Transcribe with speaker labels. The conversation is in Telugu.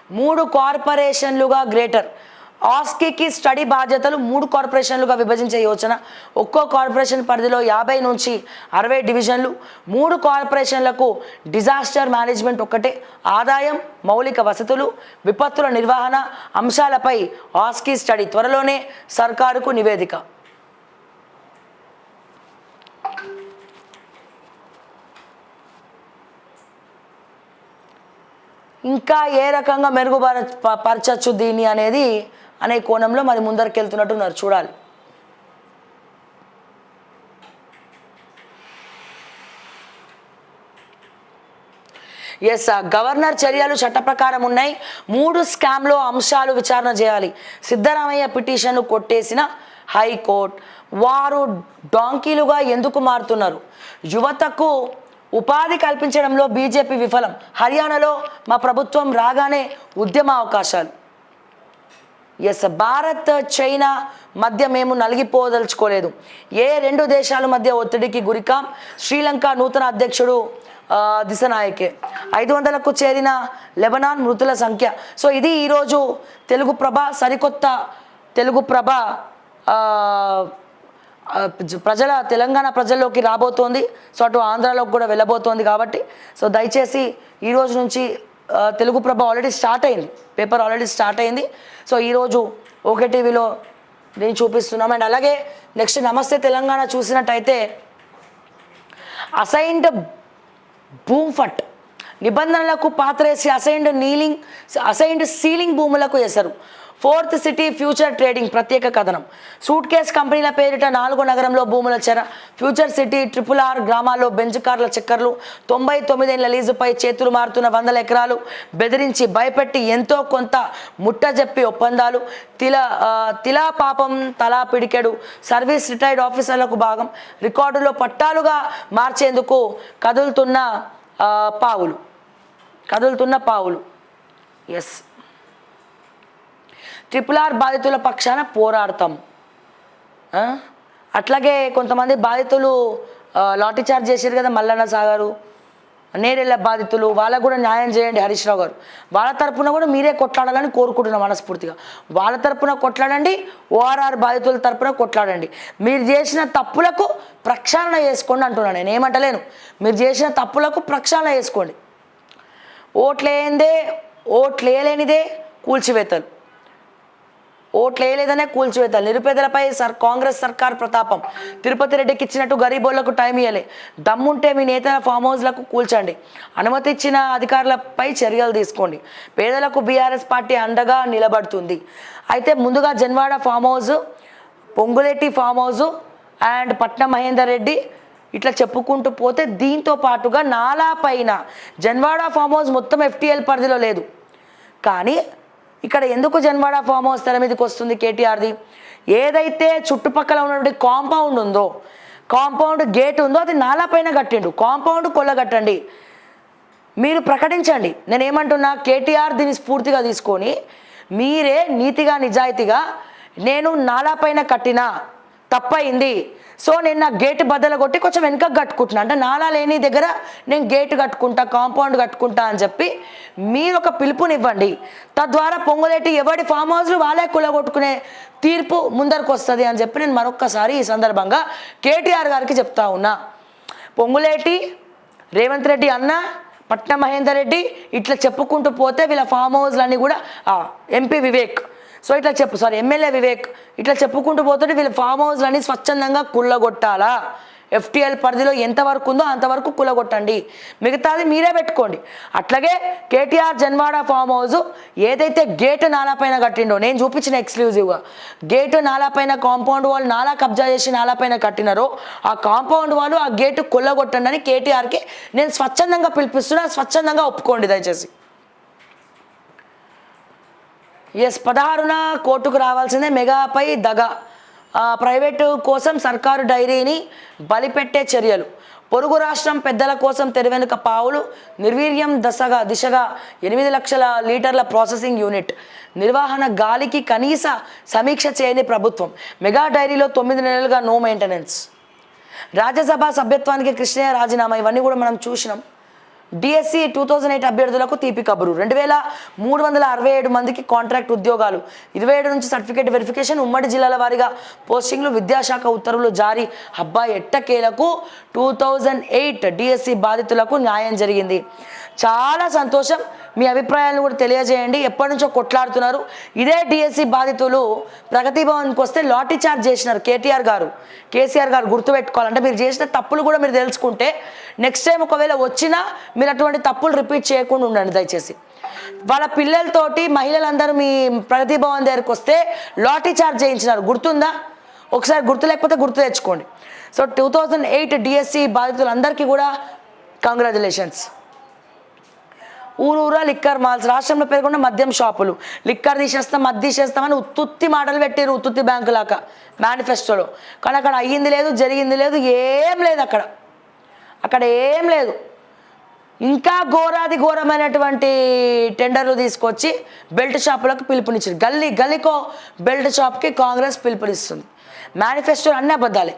Speaker 1: 3 కార్పొరేషన్లుగా గ్రేటర్ ఆస్కీకి స్టడీ బాధ్యతలు 3 కార్పొరేషన్లుగా విభజించే యోచన. ఒక్కో కార్పొరేషన్ పరిధిలో 50 నుంచి 60 డివిజన్లు. 3 కార్పొరేషన్లకు డిజాస్టర్ మేనేజ్మెంట్ ఒక్కటే. ఆదాయం, మౌలిక వసతులు, విపత్తుల నిర్వహణ అంశాలపై ఆస్కీ స్టడీ. త్వరలోనే సర్కారుకు నివేదిక. ఇంకా ఏ రకంగా మెరుగుపరచచ్చు దీన్ని అనే కోణంలో మరి ముందరికి వెళ్తున్నట్టున్నారు, చూడాలి. ఎస్, గవర్నర్ చర్యలు చట్ట ప్రకారం ఉన్నాయి. 3 స్కామ్లో అంశాలు విచారణ చేయాలి. సిద్ధరామయ్య పిటిషన్ను కొట్టేసిన హైకోర్టు. వారు డాంకీలుగా ఎందుకు మారుతున్నారు? యువతకు ఉపాధి కల్పించడంలో బీజేపీ విఫలం. హర్యానాలో మా ప్రభుత్వం రాగానే ఉద్యమ అవకాశాలు. ఎస్, భారత్ చైనా మధ్య మేము నలిగిపోదలుచుకోలేదు. ఏ 2 దేశాల మధ్య ఒత్తిడికి గురికాం. శ్రీలంక నూతన అధ్యక్షుడు దిశనాయకే. 500కు చేరిన లెబనాన్ మృతుల సంఖ్య. సో ఇది ఈరోజు తెలుగు ప్రభ, సరికొత్త తెలుగు ప్రభ తెలంగాణ ప్రజల్లోకి రాబోతోంది. సో అటు ఆంధ్రాలోకి కూడా వెళ్ళబోతోంది. కాబట్టి సో దయచేసి ఈరోజు నుంచి తెలుగు ప్రభ ఆల్రెడీ స్టార్ట్ అయింది, పేపర్ ఆల్రెడీ స్టార్ట్ అయింది. సో ఈరోజు ఓకే టీవీలో నేను చూపిస్తున్నాం. అండ్ అలాగే నెక్స్ట్ నమస్తే తెలంగాణ చూసినట్టయితే అసైన్డ్ భూమ్ ఫట్ నిబంధనలకు పాత్రేసి అసైన్డ్ సీలింగ్ భూములకు ఎసరు. 4th సిటీ ఫ్యూచర్ ట్రేడింగ్ ప్రత్యేక కథనం. సూట్ కేస్ కంపెనీల పేరిట 4 నగరంలో భూముల చెర. ఫ్యూచర్ సిటీ, RRR గ్రామాల్లో బెంచ్ కార్ల చక్కర్లు. 99 ఏళ్ల లీజుపై చేతులు మారుతున్న 100 ఎకరాలు. బెదిరించి భయపెట్టి ఎంతో కొంత ముట్టజెప్పి ఒప్పందాలు. తిలా పాపం తలా పిడికెడు. సర్వీస్ రిటైర్డ్ ఆఫీసర్లకు భాగం. రికార్డులో పట్టాలుగా మార్చేందుకు కదులుతున్న పావులు. ఎస్, RRR బాధితుల పక్షాన పోరాడతాం. అట్లాగే కొంతమంది బాధితులు లాఠీ చార్జ్ చేశారు కదా, మల్లన్న సాగరు, నేరెళ్ళ బాధితులు, వాళ్ళకు కూడా న్యాయం చేయండి హరీష్ రావు గారు. వాళ్ళ తరపున కూడా మీరే కొట్లాడాలని కోరుకుంటున్నాం మనస్ఫూర్తిగా. వాళ్ళ తరపున కొట్లాడండి, ORR బాధితుల తరపున కొట్లాడండి. మీరు చేసిన తప్పులకు ప్రక్షాళన చేసుకోండి అంటున్నాను. నేను ఏమంటలేను, మీరు చేసిన తప్పులకు ప్రక్షాళన చేసుకోండి. ఓట్లేనిదే కూల్చివేతలు, ఓట్లేయలేదనే కూల్చివేతలు. నిరుపేదలపై కాంగ్రెస్ సర్కార్ ప్రతాపం. తిరుపతి రెడ్డికి ఇచ్చినట్టు గరీబోళ్లకు టైం ఇవ్వలే. దమ్ముంటే మీ నేతల ఫామ్ హౌస్లకు కూల్చండి. అనుమతి ఇచ్చిన అధికారులపై చర్యలు తీసుకోండి. పేదలకు బీఆర్ఎస్ పార్టీ అండగా నిలబడుతుంది. అయితే ముందుగా Janwada farm house, Ponguleti farm house and పట్నం మహేందర్ రెడ్డి ఇట్లా చెప్పుకుంటూ పోతే, దీంతో పాటుగా నాలా పైన జన్వాడ ఫామ్ హౌస్ మొత్తం FTL పరిధిలో లేదు. కానీ ఇక్కడ ఎందుకు జన్వాడ ఫామ్ హౌస్ తెర మీదకి వస్తుంది కేటీఆర్ది? ఏదైతే చుట్టుపక్కల ఉన్నటువంటి కాంపౌండ్ గేట్ ఉందో అది నాలా పైన కట్టిండు. కాంపౌండ్ కొల్లగట్టండి, మీరు ప్రకటించండి. నేనేమంటున్నా, కేటీఆర్ దీన్ని స్ఫూర్తిగా తీసుకొని మీరే నీతిగా నిజాయితీగా, నేను నాలా పైన కట్టినా తప్పయింది, సో నేను నా గేటు బద్దలు కొట్టి కొంచెం వెనుకకు కట్టుకుంటున్నా, అంటే నాలా లేని దగ్గర నేను గేటు కట్టుకుంటా, కాంపౌండ్ కట్టుకుంటా అని చెప్పి మీరు ఒక పిలుపునివ్వండి. తద్వారా పొంగులేటి ఎవడి ఫామ్ హౌస్లు వాళ్ళే కులగొట్టుకునే తీర్పు ముందరకు వస్తుంది అని చెప్పి నేను మరొక్కసారి ఈ సందర్భంగా కేటీఆర్ గారికి చెప్తా ఉన్నా. పొంగులేటి, రేవంత్ రెడ్డి అన్న, పట్నం మహేందర్ రెడ్డి ఇట్లా చెప్పుకుంటూ పోతే వీళ్ళ ఫామ్ హౌస్లన్నీ కూడా ఎంపీ వివేక్, సో ఇట్లా ఎమ్మెల్యే వివేక్ ఇట్లా చెప్పుకుంటూ పోతుంటే వీళ్ళ ఫామ్ హౌస్లన్నీ స్వచ్ఛందంగా కుళ్ళగొట్టాలా. FTL పరిధిలో ఎంతవరకు ఉందో అంతవరకు కులగొట్టండి, మిగతాది మీరే పెట్టుకోండి. అట్లాగే కేటీఆర్ జన్వాడ ఫామ్ హౌస్ ఏదైతే గేటు నాలా పైన కట్టిండో, నేను చూపించిన ఎక్స్క్లూజివ్గా గేటు నాలా పైన కాంపౌండ్ వాళ్ళు నాలా కబ్జా చేసి నాలా పైన కట్టినారో ఆ కాంపౌండ్ వాళ్ళు ఆ గేటు కుల్లగొట్టండి అని కేటీఆర్కి నేను స్వచ్ఛందంగా పిలిపిస్తున్నా. స్వచ్ఛందంగా ఒప్పుకోండి దయచేసి. ఎస్, 16న కోర్టుకు రావాల్సిందే. మెగాపై దగా. ప్రైవేటు కోసం సర్కారు డైరీని బలిపెట్టే చర్యలు. పొరుగు రాష్ట్రం పెద్దల కోసం తెరవెనుక పావులు. నిర్వీర్యం దిశగా 8 లక్షల లీటర్ల ప్రాసెసింగ్ యూనిట్ నిర్వహణ గాలికి కనీస సమీక్ష చేయని ప్రభుత్వం. మెగా డైరీలో 9 నెలలుగా నో మెయింటెనెన్స్. రాజ్యసభ సభ్యత్వానికి కృష్ణయ్య రాజీనామా. ఇవన్నీ కూడా మనం చూసినాం. డిఎస్సి 2008 అభ్యర్థులకు తీపి కబురు 2367 మందికి కాంట్రాక్ట్ ఉద్యోగాలు 27 నుంచి సర్టిఫికేట్ వెరిఫికేషన్ ఉమ్మడి జిల్లాల వారీగా పోస్టింగ్లు విద్యాశాఖ ఉత్తర్వులు జారీ అబ్బాయి ఎట్టకేలకు 2008 డిఎస్సి బాధితులకు న్యాయం జరిగింది. చాలా సంతోషం. మీ అభిప్రాయాలను కూడా తెలియజేయండి. ఎప్పటి నుంచో కొట్లాడుతున్నారు. ఇదే డిఎస్సి బాధితులు ప్రగతి భవన్కి వస్తే లాఠీ చార్జ్ చేసినారు కేసీఆర్ గారు గుర్తుపెట్టుకోవాలంటే మీరు చేసిన తప్పులు కూడా మీరు తెలుసుకుంటే నెక్స్ట్ టైం ఒకవేళ వచ్చినా మీరు అటువంటి తప్పులు రిపీట్ చేయకుండా ఉండండి దయచేసి. వాళ్ళ పిల్లలతోటి మహిళలందరూ మీ ప్రగతి భవన్ దగ్గరికి వస్తే లాఠీ చార్జ్ చేయించినారు, గుర్తుందా? ఒకసారి గుర్తు లేకపోతే గుర్తు తెచ్చుకోండి. సో 2008 డిఎస్సి బాధితులందరికీ కూడా కంగ్రాచులేషన్స్. ఊరూరా లిక్కర్ మాల్స్ రాష్ట్రంలో పేర్కొన్న మద్యం షాపులు లిక్కర్ తీసేస్తాం మద్యం తీసేస్తామని ఉత్తుత్తి మాటలు పెట్టారు, ఉత్తుత్తి బ్యాంకు లాగా మేనిఫెస్టోలో. కానీ అక్కడ అయ్యింది లేదు, జరిగింది లేదు, ఏం లేదు అక్కడ ఏం లేదు. ఇంకా ఘోరాది ఘోరమైనటువంటి టెండర్లు తీసుకొచ్చి బెల్ట్ షాపులకు పిలుపునిచ్చారు. గల్లీకో బెల్ట్ షాప్కి కాంగ్రెస్ పిలుపునిస్తుంది. మేనిఫెస్టోలు అన్నీ అబద్ధాలే.